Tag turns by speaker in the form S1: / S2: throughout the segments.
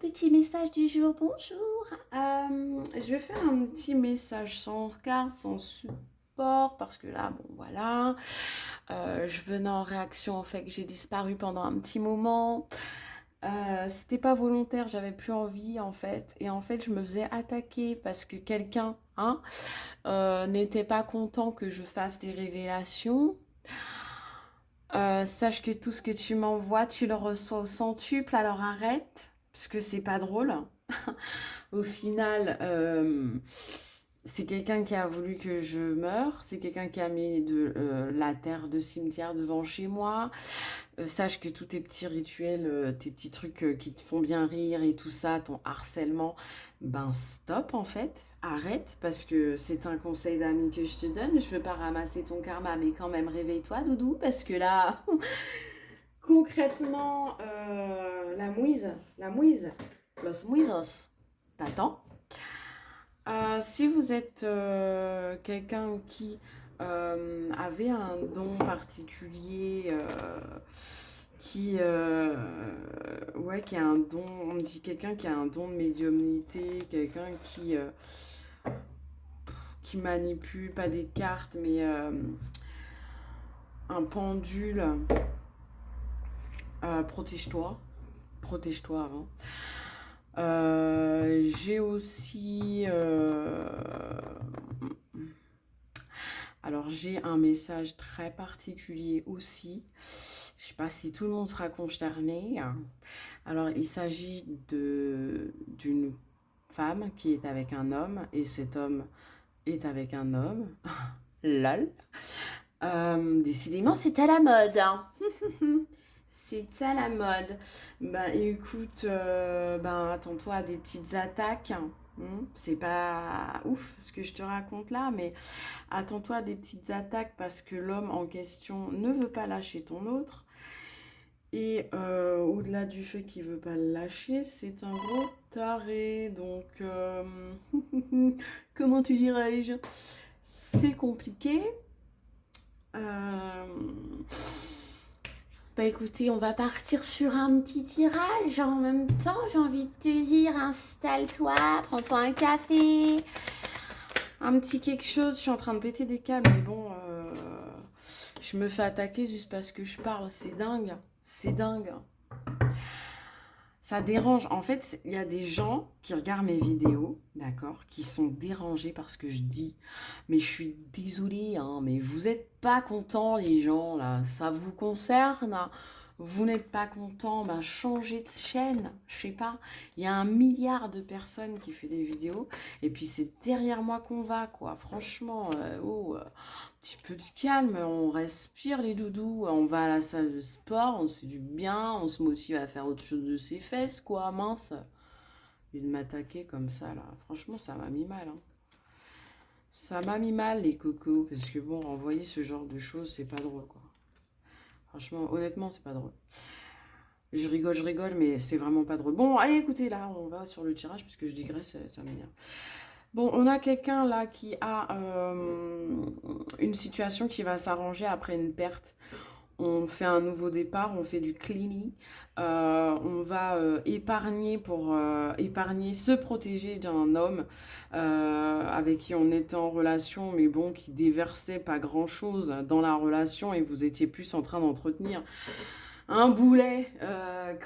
S1: petit message du jour, bonjour. Je vais faire un petit message sans carte, sans support, parce que là, bon voilà, je venais en réaction au fait que j'ai disparu pendant un petit moment. C'était pas volontaire, j'avais plus envie en fait. Et en fait, je me faisais attaquer parce que quelqu'un n'était pas content que je fasse des révélations. Sache que tout ce que tu m'envoies, tu le reçois au centuple, alors arrête, parce que c'est pas drôle. Au final, c'est quelqu'un qui a voulu que je meure, c'est quelqu'un qui a mis de la terre de cimetière devant chez moi. Sache que tous tes petits rituels, tes petits trucs qui te font bien rire et tout ça, ton harcèlement, ben stop en fait, arrête, parce que c'est un conseil d'ami que je te donne. Je veux pas ramasser ton karma, mais quand même réveille-toi, doudou, parce que là, concrètement, la mouise, los muisos, t'attends. Si vous êtes quelqu'un qui avait un don particulier, qui a un don, on me dit quelqu'un qui a un don de médiumnité, quelqu'un qui manipule pas des cartes, mais un pendule, protège-toi, protège-toi avant. J'ai aussi alors j'ai un message très particulier aussi. Je sais pas si tout le monde sera concerné. Alors il s'agit d'une femme qui est avec un homme et cet homme est avec un homme. Lol. Décidément c'est à la mode, hein. C'est à la mode. Ben écoute, ben attends-toi à des petites attaques. C'est pas ouf ce que je te raconte là, mais attends-toi à des petites attaques parce que l'homme en question ne veut pas lâcher ton autre. Et au-delà du fait qu'il veut pas le lâcher, c'est un gros taré. Donc, comment tu dirais-je? C'est compliqué. Euh, Bah écoutez, on va partir sur un petit tirage. En même temps, j'ai envie de te dire, installe-toi, prends-toi un café, un petit quelque chose. Je suis en train de péter des câbles, mais bon, je me fais attaquer juste parce que je parle. C'est dingue, c'est dingue. Ça dérange. En fait, il y a des gens qui regardent mes vidéos, d'accord, qui sont dérangés par ce que je dis. Mais je suis désolée, hein, mais vous n'êtes pas contents, les gens, là. Ça vous concerne, hein. Vous n'êtes pas content, ben changez de chaîne. Je sais pas. Il y a 1 milliard de personnes qui font des vidéos. Et puis c'est derrière moi qu'on va, quoi. Franchement, petit peu de calme, on respire les doudous, on va à la salle de sport, on se fait du bien, on se motive à faire autre chose de ses fesses, quoi, mince. Et de m'attaquer comme ça, là, franchement, ça m'a mis mal, hein. Ça m'a mis mal, les cocos, parce que bon, envoyer ce genre de choses, c'est pas drôle, quoi. Franchement, honnêtement, c'est pas drôle. Je rigole, mais c'est vraiment pas drôle. Bon, allez, écoutez, là, on va sur le tirage, parce que je digresse, ça m'énerve. Bon, on a quelqu'un là qui a une situation qui va s'arranger après une perte. On fait un nouveau départ, on fait du cleaning, on va épargner pour épargner, se protéger d'un homme avec qui on était en relation, mais bon, qui déversait pas grand-chose dans la relation et vous étiez plus en train d'entretenir un boulet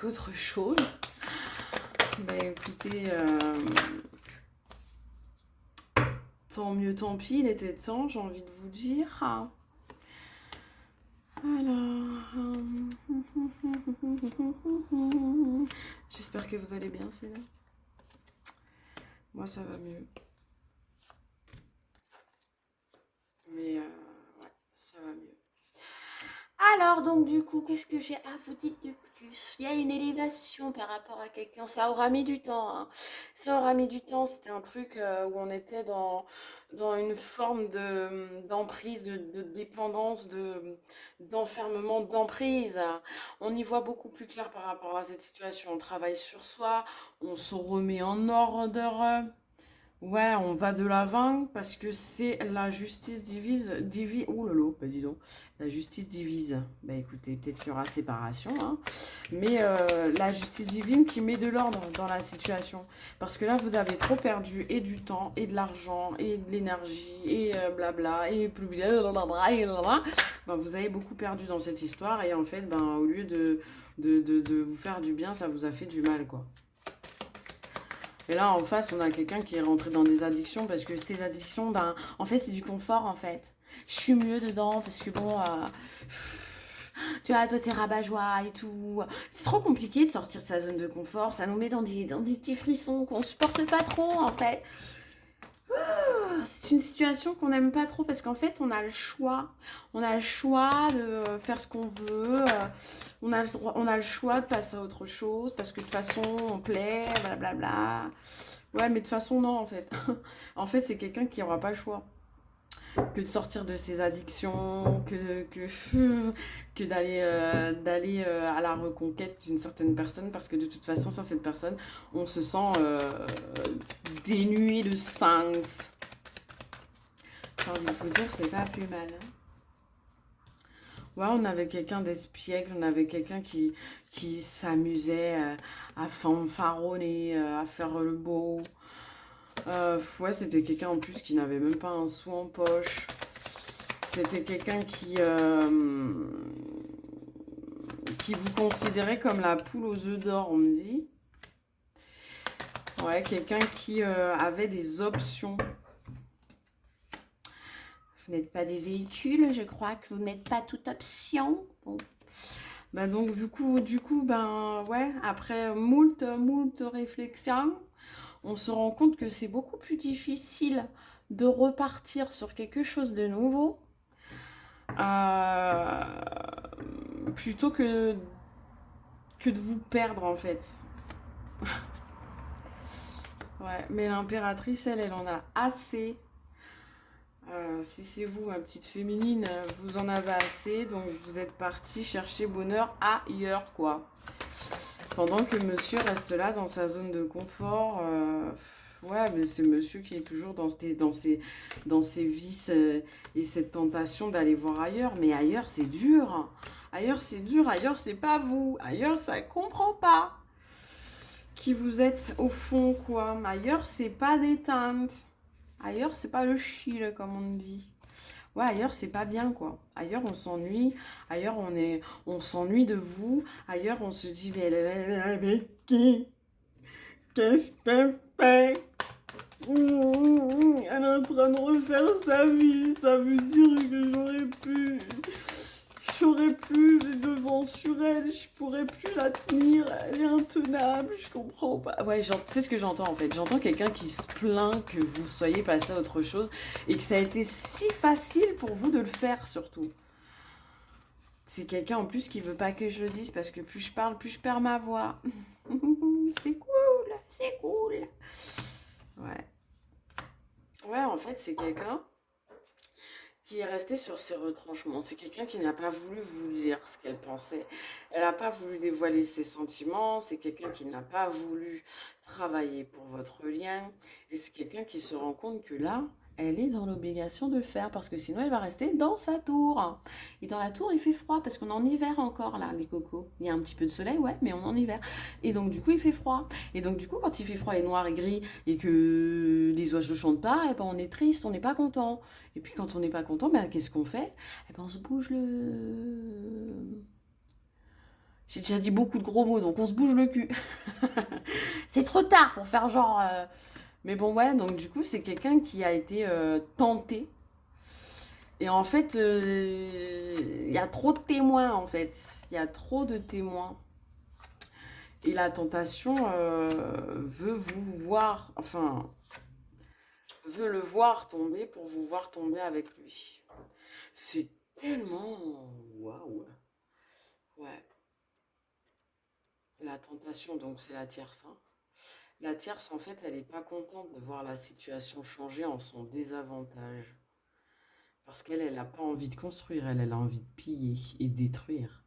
S1: qu'autre chose. Ben écoutez, tant mieux, tant pis, il était temps, j'ai envie de vous dire. Alors, j'espère que vous allez bien, c'est là. Moi, ça va mieux. Mais ouais, ça va mieux. Alors, donc, du coup, qu'est-ce que j'ai à vous dire de plus? Il y a une élévation par rapport à quelqu'un. Ça aura mis du temps, hein. Ça aura mis du temps. C'était un truc où on était dans une forme d'emprise, de dépendance, d'enfermement, d'emprise. On y voit beaucoup plus clair par rapport à cette situation. On travaille sur soi, on se remet en ordre. Ouais, on va de l'avant parce que c'est la justice ouh lolo, bah dis donc, la justice divise. Bah écoutez, peut-être qu'il y aura séparation, hein. Mais la justice divine qui met de l'ordre dans la situation. Parce que là, vous avez trop perdu et du temps, et de l'argent, et de l'énergie, et blabla, et plus blablabla, et blablabla. Ben, vous avez beaucoup perdu dans cette histoire, et en fait, ben, au lieu de vous faire du bien, ça vous a fait du mal, quoi. Et là, en face, on a quelqu'un qui est rentré dans des addictions parce que ces addictions, ben, en fait, c'est du confort, en fait. Je suis mieux dedans parce que bon, tu vois, toi, t'es rabat-joie et tout. C'est trop compliqué de sortir de sa zone de confort. Ça nous met dans des petits frissons qu'on supporte pas trop, en fait. C'est une situation qu'on n'aime pas trop parce qu'en fait, on a le choix. On a le choix de faire ce qu'on veut. On a le droit, on a le choix de passer à autre chose parce que de toute façon, on plaît, blablabla. Ouais, mais de toute façon, non, en fait. En fait, c'est quelqu'un qui n'aura pas le choix que de sortir de ses addictions, que d'aller à la reconquête d'une certaine personne, parce que de toute façon, sans cette personne, on se sent dénué de sens. J'ai envie de vous dire, c'est pas plus mal, hein. Ouais, on avait quelqu'un d'espiègle, on avait quelqu'un qui s'amusait à fanfaronner, à faire le beau. Ouais, c'était quelqu'un en plus qui n'avait même pas un sou en poche. C'était quelqu'un qui vous considérait comme la poule aux œufs d'or, on me dit. Ouais, quelqu'un qui avait des options. Vous n'êtes pas des véhicules, je crois que vous n'êtes pas toute option. Bon. Bah donc du coup, ben ouais, après moult réflexions, on se rend compte que c'est beaucoup plus difficile de repartir sur quelque chose de nouveau euh, plutôt que de vous perdre en fait. Ouais, mais l'impératrice, elle en a assez. Si c'est vous, ma petite féminine, vous en avez assez, donc vous êtes parti chercher bonheur ailleurs, quoi. Pendant que monsieur reste là dans sa zone de confort, ouais, mais c'est monsieur qui est toujours dans ses vices et cette tentation d'aller voir ailleurs. Mais ailleurs, c'est dur. Ailleurs, c'est dur. Ailleurs, c'est pas vous. Ailleurs, ça comprend pas qui vous êtes au fond, quoi. Ailleurs, c'est pas détente. Ailleurs, c'est pas le chill, comme on dit. Ouais, ailleurs, c'est pas bien, quoi. Ailleurs, on s'ennuie. Ailleurs, on s'ennuie de vous. Ailleurs, on se dit, mais elle est avec qui? Qu'est-ce qu'elle fait? Elle est en train de refaire sa vie. Ça veut dire que j'aurais plus les devants sur elle. Je pourrais plus la tenir. Elle est intenable. Je comprends pas. Ouais, c'est ce que j'entends en fait. J'entends quelqu'un qui se plaint que vous soyez passé à autre chose et que ça a été si facile pour vous de le faire surtout. C'est quelqu'un en plus qui veut pas que je le dise parce que plus je parle, plus je perds ma voix. C'est cool, c'est cool. Ouais. Ouais, en fait, c'est quelqu'un qui est resté sur ses retranchements. C'est quelqu'un qui n'a pas voulu vous dire ce qu'elle pensait. Elle n'a pas voulu dévoiler ses sentiments. C'est quelqu'un qui n'a pas voulu travailler pour votre lien. Et c'est quelqu'un qui se rend compte que là, elle est dans l'obligation de le faire parce que sinon elle va rester dans sa tour. Et dans la tour, il fait froid parce qu'on est en hiver encore là, les cocos. Il y a un petit peu de soleil, ouais, mais on est en hiver. Et donc du coup, il fait froid. Et donc du coup, quand il fait froid et noir et gris et que les oiseaux ne chantent pas, et ben on est triste, on n'est pas content. Et puis quand on n'est pas content, ben qu'est-ce qu'on fait? Eh ben on se bouge le... J'ai déjà dit beaucoup de gros mots, donc on se bouge le cul. C'est trop tard pour faire genre... Mais bon, ouais, donc du coup, c'est quelqu'un qui a été tenté. Et en fait, il y a trop de témoins, en fait. Il y a trop de témoins. Et la tentation veut vous voir, enfin, veut le voir tomber pour vous voir tomber avec lui. C'est tellement... Waouh. Ouais. La tentation, donc c'est la tierce, hein. La tierce, en fait, elle n'est pas contente de voir la situation changer en son désavantage. Parce qu'elle, elle n'a pas envie de construire, elle a envie de piller et détruire.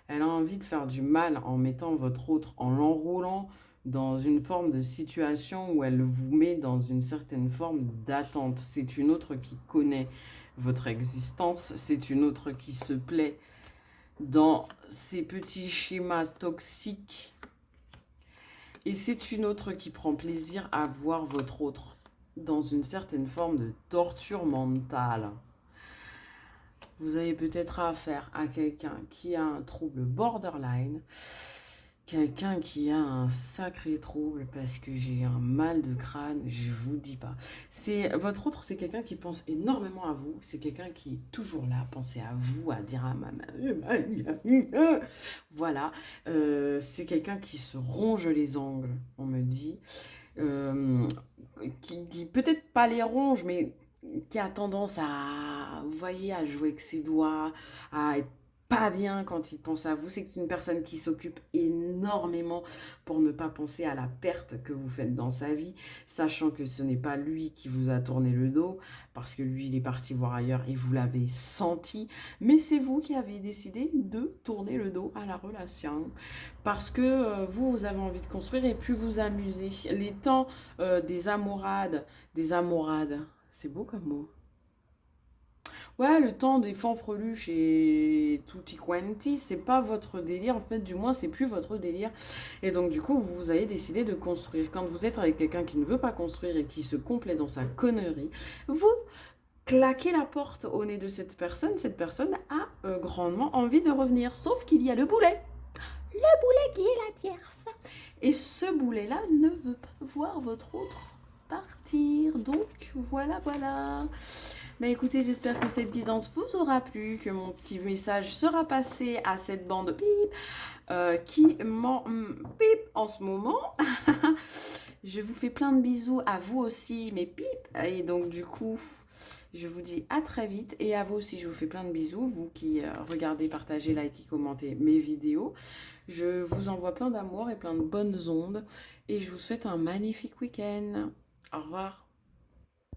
S1: Elle a envie de faire du mal en mettant votre autre, en l'enroulant dans une forme de situation où elle vous met dans une certaine forme d'attente. C'est une autre qui connaît votre existence, c'est une autre qui se plaît dans ces petits schémas toxiques et c'est une autre qui prend plaisir à voir votre autre dans une certaine forme de torture mentale. Vous avez peut-être affaire à quelqu'un qui a un trouble borderline, quelqu'un qui a un sacré trouble parce que j'ai un mal de crâne, je vous dis pas. C'est votre autre, c'est quelqu'un qui pense énormément à vous, c'est quelqu'un qui est toujours là, à penser à vous, à dire à maman. Voilà, c'est quelqu'un qui se ronge les ongles, on me dit, euh, qui peut-être pas les ronge, mais qui a tendance à, vous voyez, à jouer avec ses doigts, à être pas bien quand il pense à vous. C'est une personne qui s'occupe énormément pour ne pas penser à la perte que vous faites dans sa vie, sachant que ce n'est pas lui qui vous a tourné le dos, parce que lui, il est parti voir ailleurs et vous l'avez senti, mais c'est vous qui avez décidé de tourner le dos à la relation, parce que vous, vous avez envie de construire et puis vous amuser. Les temps des amourades, c'est beau comme mot. Ouais, le temps des fanfreluches et tutti quanti, c'est pas votre délire. En fait, du moins, c'est plus votre délire. Et donc, du coup, vous avez décidé de construire. Quand vous êtes avec quelqu'un qui ne veut pas construire et qui se complaît dans sa connerie, vous claquez la porte au nez de cette personne. Cette personne a grandement envie de revenir. Sauf qu'il y a le boulet. Le boulet qui est la tierce. Et ce boulet-là ne veut pas voir votre autre partir. Donc, voilà, voilà. Mais écoutez, j'espère que cette guidance vous aura plu, que mon petit message sera passé à cette bande bip qui m'en bip en ce moment. Je vous fais plein de bisous, à vous aussi, mes pip. Et donc du coup, je vous dis à très vite. Et à vous aussi, je vous fais plein de bisous, vous qui regardez, partagez, likez, commentez mes vidéos. Je vous envoie plein d'amour et plein de bonnes ondes. Et je vous souhaite un magnifique week-end. Au revoir.